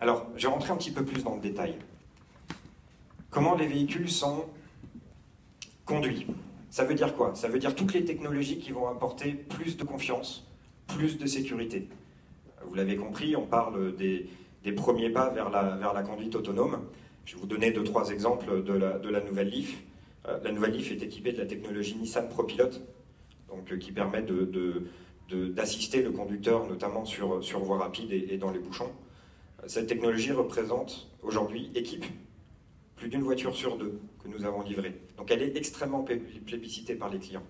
Alors, je vais rentrer un petit peu plus dans le détail. Comment les véhicules sont conduits? Ça veut dire quoi? Ça veut dire toutes les technologies qui vont apporter plus de confiance, plus de sécurité. Vous l'avez compris, on parle des premiers pas vers la conduite autonome. Je vais vous donner 2-3 exemples de la nouvelle Leaf. La nouvelle Leaf est équipée de la technologie Nissan ProPilot, donc, qui permet d'assister le conducteur, notamment sur voie rapide et dans les bouchons. Cette technologie représente aujourd'hui, équipe, plus d'une voiture sur 2 que nous avons livrée. Donc elle est extrêmement plébiscitée par les clients.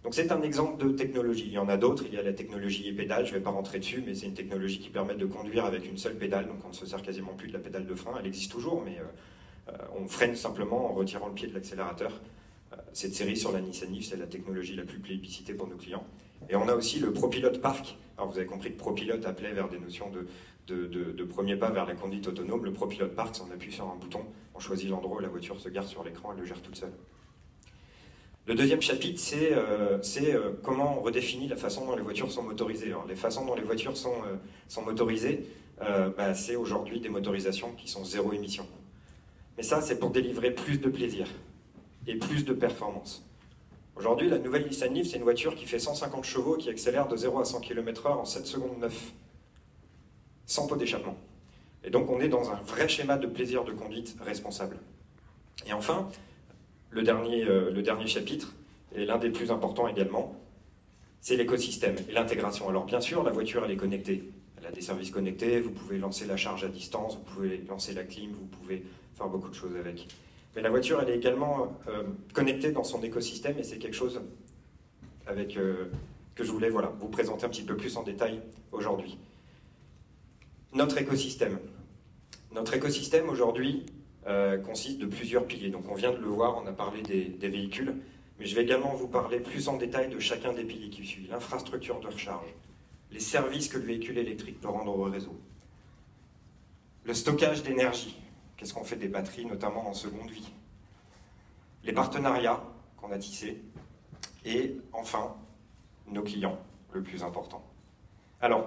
Donc c'est un exemple de technologie. Il y en a d'autres, il y a la technologie e-pédale, je ne vais pas rentrer dessus, mais c'est une technologie qui permet de conduire avec une seule pédale, donc on ne se sert quasiment plus de la pédale de frein, elle existe toujours, mais on freine simplement en retirant le pied de l'accélérateur. Cette série sur la Nissan Leaf, c'est la technologie la plus plébiscitée pour nos clients. Et on a aussi le ProPilot Park. Alors vous avez compris que ProPilot appelait vers des notions de premier pas vers la conduite autonome. Le ProPilot Park, c'est on appuie sur un bouton, on choisit l'endroit où la voiture se gare sur l'écran, elle le gère toute seule. Le deuxième chapitre, c'est comment on redéfinit la façon dont les voitures sont motorisées. Alors, les façons dont les voitures sont motorisées, c'est aujourd'hui des motorisations qui sont zéro émission. Mais ça, c'est pour délivrer plus de plaisir et plus de performance. Aujourd'hui, la nouvelle Nissan Leaf, c'est une voiture qui fait 150 chevaux, qui accélère de 0 à 100 km/h en 7 secondes 9, sans pot d'échappement. Et donc, on est dans un vrai schéma de plaisir de conduite responsable. Et enfin, le dernier chapitre, et l'un des plus importants également, c'est l'écosystème et l'intégration. Alors bien sûr, la voiture, elle est connectée. Elle a des services connectés, vous pouvez lancer la charge à distance, vous pouvez lancer la clim, vous pouvez faire beaucoup de choses avec. Mais la voiture, elle est également connectée dans son écosystème, et c'est quelque chose que je voulais vous présenter un petit peu plus en détail aujourd'hui. Notre écosystème aujourd'hui consiste de plusieurs piliers. Donc on vient de le voir, on a parlé des véhicules, mais je vais également vous parler plus en détail de chacun des piliers qui suivent. L'infrastructure de recharge, les services que le véhicule électrique peut rendre au réseau, le stockage d'énergie, qu'est-ce qu'on fait des batteries, notamment en seconde vie, les partenariats qu'on a tissés, et enfin, nos clients, le plus important. Alors,